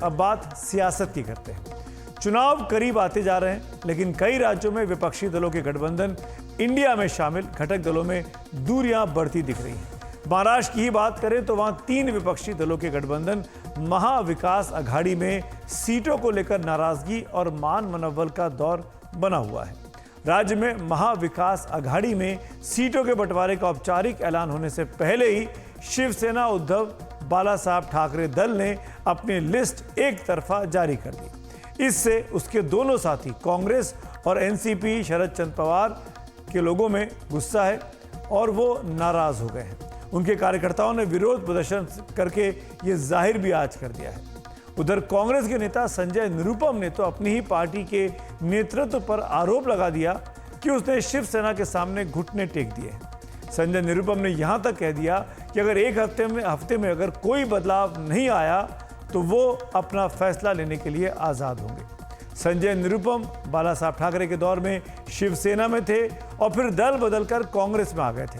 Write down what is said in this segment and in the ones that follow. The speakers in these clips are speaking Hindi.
अब बात सियासत की करते हैं। चुनाव करीब आते जा रहे हैं, लेकिन कई राज्यों में विपक्षी दलों के गठबंधन इंडिया में शामिल घटक दलों में दूरियां बढ़ती दिख रही हैं। महाराष्ट्र की ही बात करें तो वहां 3 विपक्षी दलों के गठबंधन महाविकास अघाड़ी में सीटों को लेकर नाराजगी और मान मनोबल का दौर बना हुआ है। राज्य में महाविकास अघाड़ी में सीटों के बंटवारे का औपचारिक ऐलान होने से पहले ही शिवसेना उद्धव बाला साहब ठाकरे दल ने अपनी लिस्ट एक तरफा जारी कर दी। इससे उसके दोनों साथी कांग्रेस और एनसीपी शरद चंद्र पवार के लोगों में गुस्सा है और वो नाराज हो गए हैं। उनके कार्यकर्ताओं ने विरोध प्रदर्शन करके ये जाहिर भी आज कर दिया है। उधर कांग्रेस के नेता संजय निरुपम ने तो अपनी ही पार्टी के नेतृत्व पर आरोप लगा दिया कि उसने शिवसेना के सामने घुटने टेक दिए हैं। संजय निरुपम ने यहां तक कह दिया कि अगर एक हफ्ते में अगर कोई बदलाव नहीं आया तो वो अपना फैसला लेने के लिए आजाद होंगे। संजय निरुपम बाला साहब ठाकरे के दौर में शिवसेना में थे और फिर दल बदलकर कांग्रेस में आ गए थे।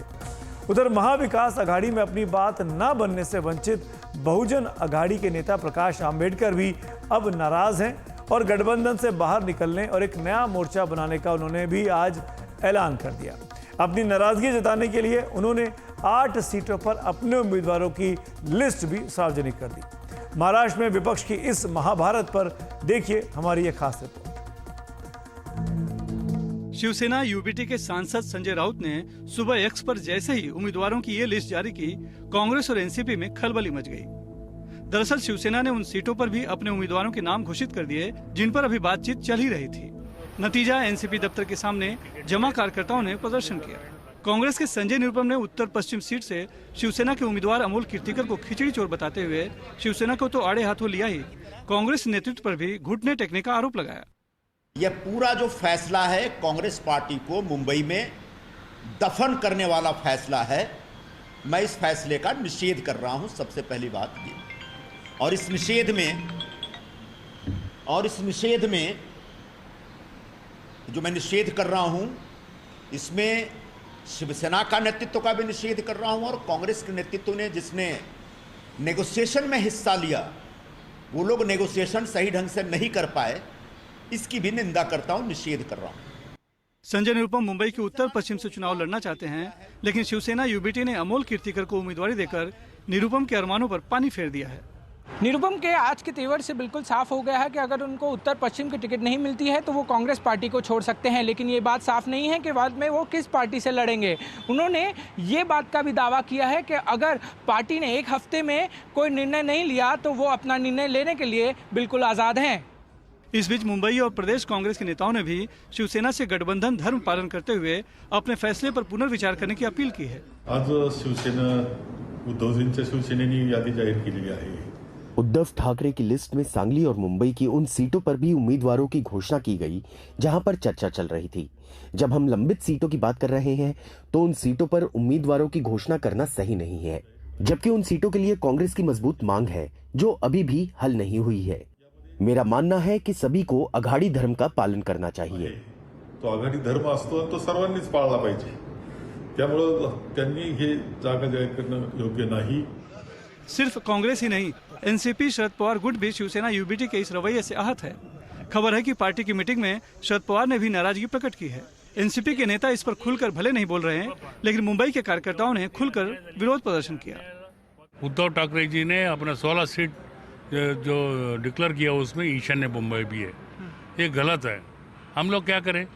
उधर महाविकास अघाड़ी में अपनी बात न बनने से वंचित बहुजन अघाड़ी के नेता प्रकाश आंबेडकर भी अब नाराज हैं और गठबंधन से बाहर निकलने और एक नया मोर्चा बनाने का उन्होंने भी आज ऐलान कर दिया। अपनी नाराजगी जताने के लिए उन्होंने 8 सीटों पर अपने उम्मीदवारों की लिस्ट भी सार्वजनिक कर दी। महाराष्ट्र में विपक्ष की इस महाभारत पर देखिए हमारी ये खास रिपोर्ट। शिवसेना यूबीटी के सांसद संजय राउत ने सुबह एक्स पर जैसे ही उम्मीदवारों की ये लिस्ट जारी की, कांग्रेस और एनसीपी में खलबली मच गई। दरअसल शिवसेना ने उन सीटों पर भी अपने उम्मीदवारों के नाम घोषित कर दिए जिन पर अभी बातचीत चल ही रही थी। नतीजा, एनसीपी दफ्तर के सामने जमा कार्यकर्ताओं ने प्रदर्शन किया। कांग्रेस के संजय निरुपम ने उत्तर पश्चिम सीट से शिवसेना के उम्मीदवार अमोल कीर्तिकर को खिचड़ी चोर बताते हुए शिवसेना को तो आड़े हाथों लिया ही, कांग्रेस नेतृत्व पर भी घुटने टेकने का आरोप लगाया। यह पूरा जो फैसला है कांग्रेस पार्टी को मुंबई में दफन करने वाला फैसला है। मैं इस फैसले का निषेध कर रहा हूं, सबसे पहली बात ये। और इस निषेध में जो मैं निषेध कर रहा हूं, इसमें शिवसेना का नेतृत्व का भी निषेध कर रहा हूं और कांग्रेस के नेतृत्व ने जिसने नेगोशिएशन में हिस्सा लिया, वो लोग नेगोशिएशन सही ढंग से नहीं कर पाए, इसकी भी निंदा करता हूं, निषेध कर रहा हूं। संजय निरुपम मुंबई के उत्तर पश्चिम से चुनाव लड़ना चाहते हैं, लेकिन शिवसेना यूबीटी ने अमोल कीर्तिकर को उम्मीदवारी देकर निरुपम के अरमानों पर पानी फेर दिया है। निरुपम के आज के तेवर से बिल्कुल साफ हो गया है कि अगर उनको उत्तर पश्चिम की टिकट नहीं मिलती है तो वो कांग्रेस पार्टी को छोड़ सकते हैं, लेकिन ये बात साफ नहीं है कि बाद में वो किस पार्टी से लड़ेंगे। उन्होंने ये बात का भी दावा किया है कि अगर पार्टी ने एक हफ्ते में कोई निर्णय नहीं लिया तो वो अपना निर्णय लेने के लिए बिल्कुल आज़ाद हैं। इस बीच मुंबई और प्रदेश कांग्रेस के नेताओं ने भी शिवसेना से गठबंधन धर्म पालन करते हुए अपने फैसले पर पुनर्विचार करने की अपील की है। आज शिवसेना उद्धवजींच्या शिवसेनेने यादी जाहीर केलेली आहे। उद्धव ठाकरे की लिस्ट में सांगली और मुंबई की उन सीटों पर भी उम्मीदवारों की घोषणा की गई जहां पर चर्चा चल रही थी। जब हम लंबित सीटों की बात कर रहे हैं तो उन सीटों पर उम्मीदवारों की घोषणा करना सही नहीं है, जबकि उन सीटों के लिए कांग्रेस की मजबूत मांग है जो अभी भी हल नहीं हुई है। मेरा मानना है कि सभी को अघाड़ी धर्म का पालन करना चाहिए। तो अघाड़ी धर्म असतो तो सर्वांनीच पाळला पाहिजे, त्यामुळे त्यांनी हे जागा जाहीर करणं योग्य नाही। सिर्फ कांग्रेस ही नहीं, एनसीपी शरद पवार गुट भी शिवसेना यूबीटी के इस रवैये से आहत है। खबर है कि पार्टी की मीटिंग में शरद पवार ने भी नाराजगी प्रकट की है। एनसीपी के नेता इस पर खुलकर भले नहीं बोल रहे हैं, लेकिन मुंबई के कार्यकर्ताओं ने खुलकर विरोध प्रदर्शन किया। उद्धव ठाकरे जी ने अपना 16 सीट जो डिक्लेयर किया उसमें ईशान्य मुंबई भी है, ये गलत है। हम लोग क्या करें?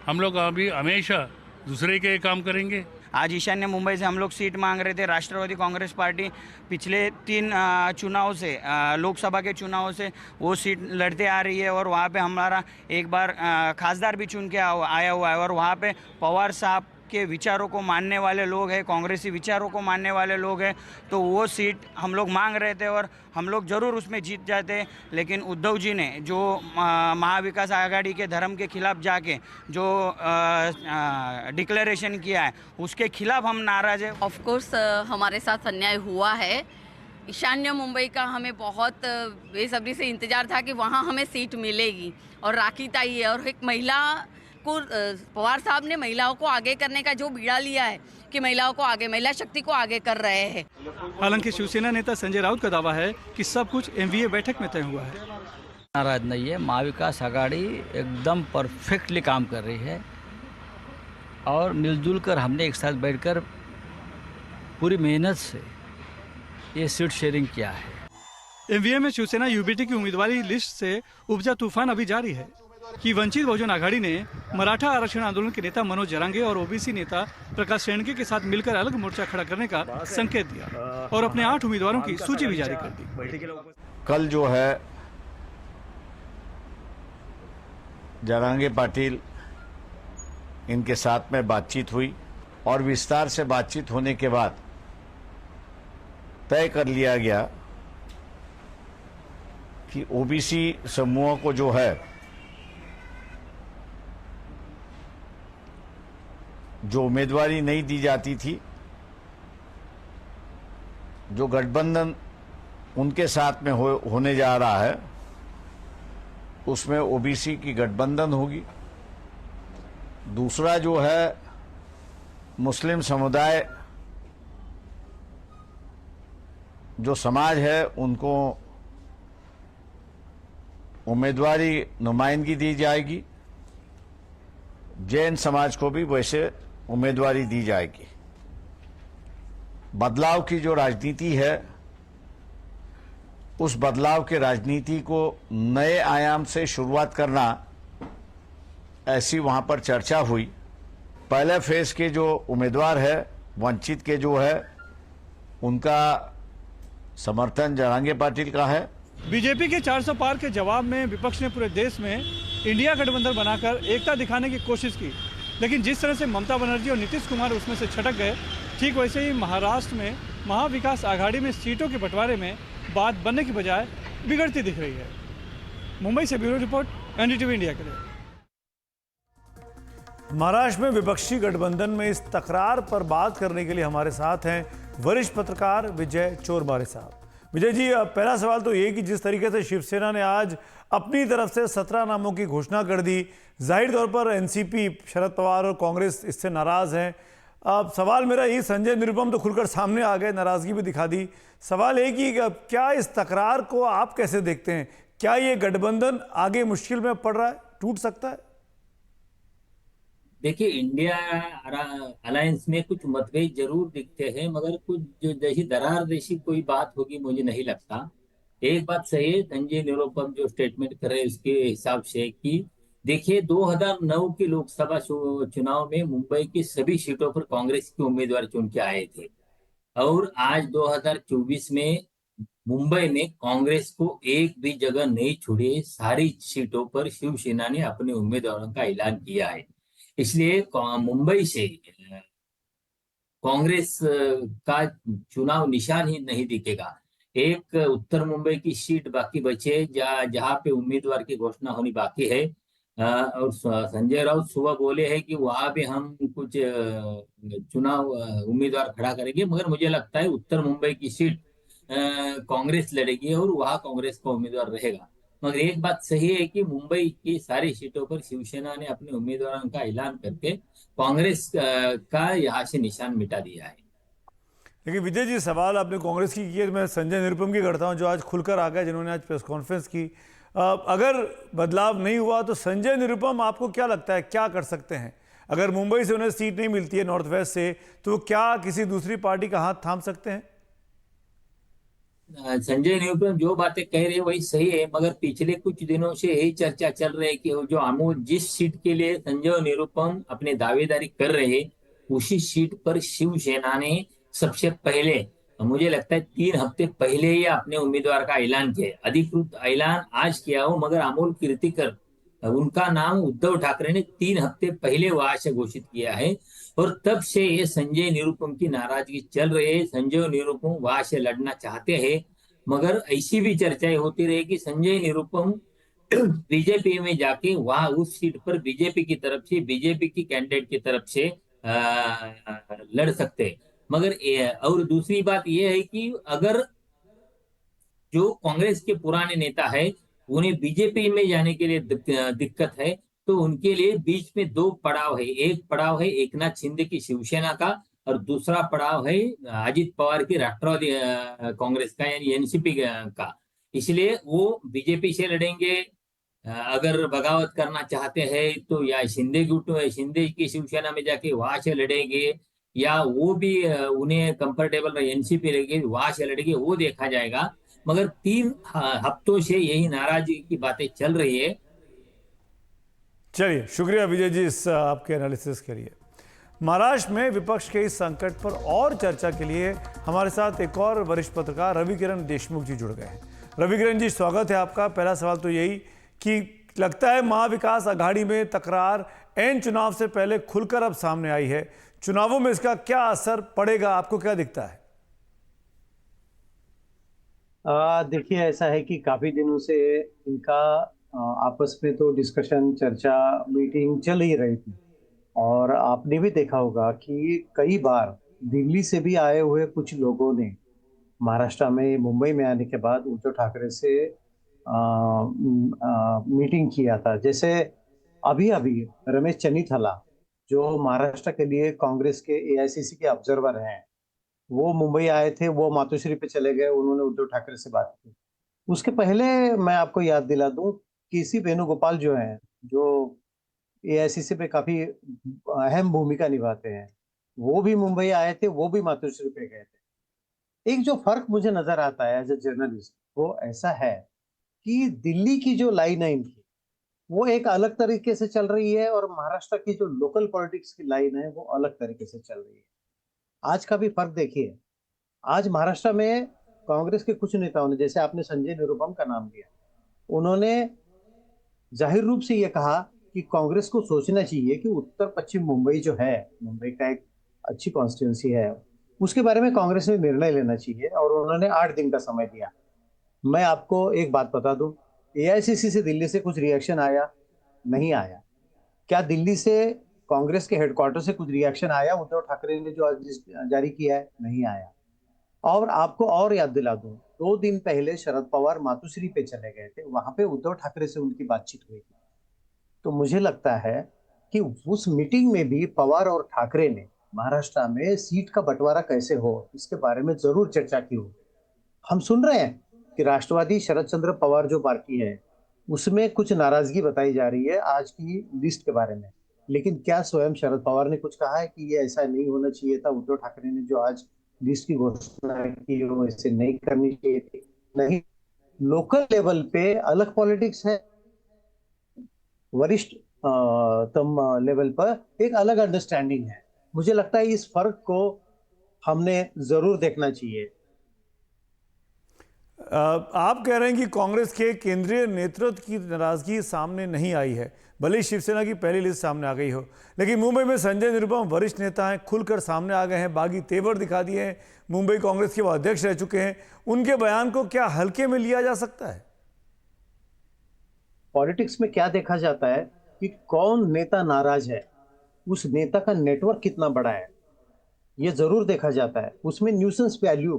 हम लोग अभी हमेशा दूसरे के काम करेंगे। आज ईशान्य मुंबई से हम लोग सीट मांग रहे थे। राष्ट्रवादी कांग्रेस पार्टी पिछले 3 चुनाव से, लोकसभा के चुनाव से वो सीट लड़ते आ रही है और वहाँ पे हमारा एक बार खासदार भी चुन के आया हुआ है और वहाँ पे पवार साहब के विचारों को मानने वाले लोग हैं, कांग्रेसी विचारों को मानने वाले लोग हैं, तो वो सीट हम लोग मांग रहे थे और हम लोग ज़रूर उसमें जीत जाते। लेकिन उद्धव जी ने जो महाविकास आघाड़ी के धर्म के खिलाफ जाके जो डिक्लेरेशन किया है उसके खिलाफ हम नाराज है। ऑफ कोर्स हमारे साथ अन्याय हुआ है। ईशान्य मुंबई का हमें बहुत बेसब्री से इंतज़ार था कि वहाँ हमें सीट मिलेगी और राखी ताई है और एक महिला ठाकुर पवार साहब ने महिलाओं को आगे करने का जो बीड़ा लिया है कि महिलाओं को आगे, महिला शक्ति को आगे कर रहे हैं। हालांकि शिवसेना नेता संजय राउत का दावा है कि सब कुछ एमवीए बैठक में तय हुआ है। नाराज नहीं है, महाविकास आघाड़ी एकदम परफेक्टली काम कर रही है और मिलजुल कर हमने एक साथ बैठकर पूरी मेहनत से ये सीट शेयरिंग किया है। एमवीए में शिवसेना यूबीटी की उम्मीदवारी लिस्ट से उपजा तूफान अभी जारी है कि वंचित बहुजन आघाड़ी ने मराठा आरक्षण आंदोलन के नेता मनोज जरांगे और ओबीसी नेता प्रकाश शेणके के साथ मिलकर अलग मोर्चा खड़ा करने का संकेत दिया और अपने 8 उम्मीदवारों की सूची भी जारी कर दी। कल जो है जरांगे पाटिल इनके साथ में बातचीत हुई और विस्तार से बातचीत होने के बाद तय कर लिया गया कि ओबीसी समूह को जो है जो उम्मीदवारी नहीं दी जाती थी, जो गठबंधन उनके साथ में होने जा रहा है, उसमें ओबीसी की गठबंधन होगी। दूसरा जो है मुस्लिम समुदाय जो समाज है उनको उम्मीदवारी नुमाइंदगी दी जाएगी, जैन समाज को भी वैसे उम्मीदवारी दी जाएगी। बदलाव की जो राजनीति है उस बदलाव के राजनीति को नए आयाम से शुरुआत करना, ऐसी वहां पर चर्चा हुई। पहले फेज के जो उम्मीदवार है वंचित के जो है उनका समर्थन जरांगे पाटिल का है। बीजेपी के 400 पार के जवाब में विपक्ष ने पूरे देश में इंडिया गठबंधन बनाकर एकता दिखाने की कोशिश की, लेकिन जिस तरह से ममता बनर्जी और नीतीश कुमार उसमें से छटक गए, ठीक वैसे ही महाराष्ट्र में महाविकास आघाड़ी में सीटों के बंटवारे में बात बनने की बजाय बिगड़ती दिख रही है। मुंबई से ब्यूरो रिपोर्ट, एनडीटीवी इंडिया के लिए। महाराष्ट्र में विपक्षी गठबंधन में इस तकरार पर बात करने के लिए हमारे साथ हैं वरिष्ठ पत्रकार विजय चोरमारे साहब। विजय जी, पहला सवाल तो ये कि जिस तरीके से शिवसेना ने आज अपनी तरफ से 17 नामों की घोषणा कर दी, जाहिर तौर पर एनसीपी, शरद पवार और कांग्रेस इससे नाराज हैं। अब सवाल मेरा ये, संजय निरुपम तो खुलकर सामने आ गए, नाराजगी भी दिखा दी। सवाल है कि क्या इस तकरार को आप कैसे देखते हैं? क्या ये गठबंधन आगे मुश्किल में पड़ रहा है, टूट सकता है? देखिए, इंडिया अलायंस में कुछ मतभेद जरूर दिखते हैं, मगर कुछ जो जैसी दरार जैसी कोई बात होगी मुझे नहीं लगता। एक बात सही है, संजय निरुपम जो स्टेटमेंट कर रहे हैं उसके हिसाब से कि देखिए 2009 के लोकसभा चुनाव में मुंबई की सभी सीटों पर कांग्रेस के उम्मीदवार चुन के आए थे और आज 2024 में मुंबई में कांग्रेस को एक भी जगह नहीं छोड़े, सारी सीटों पर शिवसेना ने अपने उम्मीदवारों का ऐलान किया है। इसलिए मुंबई से कांग्रेस का चुनाव निशान ही नहीं दिखेगा। एक उत्तर मुंबई की सीट बाकी बचे जहां पे उम्मीदवार की घोषणा होनी बाकी है और संजय राउत सुबह बोले हैं कि वहां पे हम कुछ चुनाव उम्मीदवार खड़ा करेंगे, मगर मुझे लगता है उत्तर मुंबई की सीट कांग्रेस लड़ेगी और वहां कांग्रेस का उम्मीदवार रहेगा। मगर एक बात सही है कि मुंबई की सारी सीटों पर शिवसेना ने अपने उम्मीदवारों का ऐलान करके कांग्रेस का यहाँ से निशान मिटा दिया है। लेकिन विजय जी, सवाल आपने कांग्रेस की किया, मैं संजय निरुपम की करता हूं जो आज खुलकर आ गए, जिन्होंने आज प्रेस कॉन्फ्रेंस की। अगर बदलाव नहीं हुआ तो संजय निरुपम आपको क्या लगता है क्या कर सकते हैं? अगर मुंबई से उन्हें सीट नहीं मिलती है नॉर्थ वेस्ट से, तो क्या किसी दूसरी पार्टी का हाथ थाम सकते हैं? संजय निरुपम जो बातें कह रहे हैं वही सही है, मगर पिछले कुछ दिनों से यही चर्चा चल रही है कि जो अमूल जिस सीट के लिए संजय निरुपम अपने दावेदारी कर रहे हैं उसी सीट पर शिवसेना ने सबसे पहले, मुझे लगता है 3 हफ्ते पहले ही अपने उम्मीदवार का ऐलान किया। अधिकृत ऐलान आज किया हो, मगर अमोल कीर्तिकर उनका नाम उद्धव ठाकरे ने 3 हफ्ते पहले वहां से घोषित किया है और तब से ये संजय निरुपम की नाराजगी चल रही है। संजय निरुपम वहां से लड़ना चाहते हैं, मगर ऐसी भी चर्चाएं होती रही कि संजय निरुपम बीजेपी में जाके वहां उस सीट पर बीजेपी की तरफ से, बीजेपी की कैंडिडेट की तरफ से लड़ सकते हैं। मगर और दूसरी बात यह है कि अगर जो कांग्रेस के पुराने नेता है उन्हें बीजेपी में जाने के लिए दिक्कत है तो उनके लिए बीच में दो पड़ाव है। एक पड़ाव है एकनाथ शिंदे की शिवसेना का और दूसरा पड़ाव है अजित पवार की राष्ट्रवादी कांग्रेस का यानी एनसीपी का। इसलिए वो बीजेपी से लड़ेंगे, अगर बगावत करना चाहते हैं तो या शिंदे की शिवसेना में जाके वहां से लड़ेंगे, या वो भी उन्हें कंफर्टेबल एनसीपी रहेगी वहां से लड़ेंगे, वो देखा जाएगा। मगर 3 हफ्तों से यही नाराजगी की बातें चल रही है। चलिए, शुक्रिया विजय जी इस आपके एनालिसिस के लिए। महाराष्ट्र में विपक्ष के इस संकट पर और चर्चा के लिए हमारे साथ एक और वरिष्ठ पत्रकार रविकिरण देशमुख जी जुड़ गए हैं। रविकिरण जी, स्वागत है आपका। पहला सवाल तो यही कि लगता है महाविकास अघाड़ी में तकरार एन चुनाव से पहले खुलकर अब सामने आई है। चुनावों में इसका क्या असर पड़ेगा, आपको क्या दिखता है? देखिए, ऐसा है कि काफी दिनों से इनका आपस में तो डिस्कशन, चर्चा, मीटिंग चल ही रही थी। और आपने भी देखा होगा कि कई बार दिल्ली से भी आए हुए कुछ लोगों ने महाराष्ट्र में, मुंबई में आने के बाद उद्धव ठाकरे से मीटिंग किया था। जैसे अभी रमेश चन्नीथला, जो महाराष्ट्र के लिए कांग्रेस के एआईसीसी के ऑब्जर्वर हैं, वो मुंबई आए थे, वो मातोश्री पे चले गए, उन्होंने उद्धव ठाकरे से बात की। उसके पहले मैं आपको याद दिला दूं कि सी वेणुगोपाल जो हैं, जो एआईसीसी पे काफी अहम भूमिका निभाते हैं, वो भी मुंबई आए थे, वो भी मातोश्री पे गए थे। एक जो फर्क मुझे नजर आता है एज ए जर्नलिस्ट, वो ऐसा है कि दिल्ली की जो लाइन है इनकी, वो एक अलग तरीके से चल रही है, और महाराष्ट्र की जो लोकल पॉलिटिक्स की लाइन है वो अलग तरीके से चल रही है। आज का भी फर्क देखिए। आज महाराष्ट्र में कांग्रेस के कुछ नेताओं ने, जैसे आपने संजय निरुपम का नाम लिया, उन्होंने जाहिर रूप से ये कहा कि कांग्रेस को सोचना चाहिए कि उत्तर पश्चिम मुंबई जो है, मुंबई का एक अच्छी कॉन्स्टिट्यूंसी है, उसके बारे में कांग्रेस ने निर्णय लेना चाहिए, और उन्होंने 8 दिन का समय दिया। मैं आपको एक बात बता दूं, एआईसीसी से दिल्ली से कुछ रिएक्शन आया? नहीं आया। क्या दिल्ली से कांग्रेस के हेडक्वार्टर से कुछ रिएक्शन आया उद्धव ठाकरे ने जो आज जारी किया है? नहीं आया। और आपको और याद दिला दूं, 2 दिन पहले शरद पवार मातोश्री पे चले गए थे, वहां पे उद्धव ठाकरे से उनकी बातचीत हुई थी। तो मुझे लगता है कि उस मीटिंग में भी पवार और ठाकरे ने महाराष्ट्र में सीट का बंटवारा कैसे हो, इसके बारे में जरूर चर्चा की होगी। हम सुन रहे हैं कि राष्ट्रवादी शरद चंद्र पवार जो पार्टी है, उसमें कुछ नाराजगी बताई जा रही है आज की लिस्ट के बारे में, लेकिन क्या स्वयं शरद पवार ने कुछ कहा है कि ये ऐसा नहीं होना चाहिए था? उद्धव ठाकरे ने जो आज लिस्ट की घोषणा की, वो ऐसे नहीं करनी चाहिए थी? नहीं। लोकल लेवल पे अलग पॉलिटिक्स है, वरिष्ठ तम लेवल पर एक अलग अंडरस्टैंडिंग है। मुझे लगता है इस फर्क को हमने जरूर देखना चाहिए। आप कह रहे हैं कि कांग्रेस के केंद्रीय नेतृत्व की नाराजगी सामने नहीं आई है, भले ही शिवसेना की पहली लिस्ट सामने आ गई हो, लेकिन मुंबई में संजय निरुपम वरिष्ठ नेता हैं, खुलकर सामने आ गए हैं, बागी तेवर दिखा दिए हैं, मुंबई कांग्रेस के वो अध्यक्ष रह चुके हैं। उनके बयान को क्या हल्के में लिया जा सकता है? पॉलिटिक्स में क्या देखा जाता है कि कौन नेता नाराज है, उस नेता का नेटवर्क कितना बड़ा है, ये जरूर देखा जाता है। उसमें न्यूसेंस वैल्यू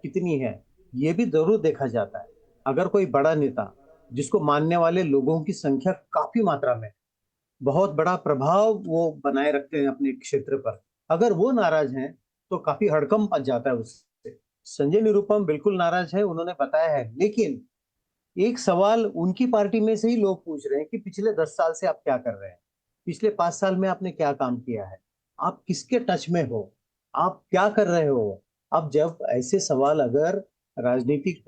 कितनी है, ये भी जरूर देखा जाता है। अगर कोई बड़ा नेता, जिसको मानने वाले लोगों की संख्या काफी मात्रा में, बहुत बड़ा प्रभाव वो बनाए रखते हैं अपने क्षेत्र पर, अगर वो नाराज हैं तो काफी हड़कंप मच जाता है उससे। संजय निरुपम बिल्कुल नाराज है, उन्होंने बताया है, लेकिन एक सवाल उनकी पार्टी में से ही लोग पूछ रहे हैं कि पिछले 10 साल से आप क्या कर रहे हैं, पिछले 5 साल में आपने क्या काम किया है, आप किसके टच में हो, आप क्या कर रहे हो। अब जब ऐसे सवाल अगर राजनीति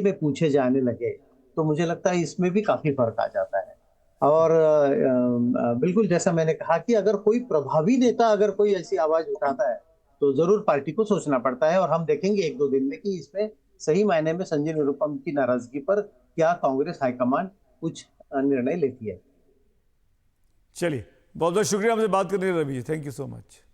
में पूछे जाने लगे, तो मुझे लगता है इसमें भी काफी फर्क आ जाता है। और बिल्कुल जैसा मैंने कहा कि अगर कोई प्रभावी नेता अगर कोई ऐसी आवाज उठाता है, तो जरूर पार्टी को सोचना पड़ता है। और हम देखेंगे 1-2 दिन में कि इसमें सही मायने में संजय निरुपम की नाराजगी पर क्या कांग्रेस हाईकमान कुछ निर्णय लेती है। चलिए, बहुत बहुत शुक्रिया हमसे बात करने के लिए Ravi ji, thank you so much.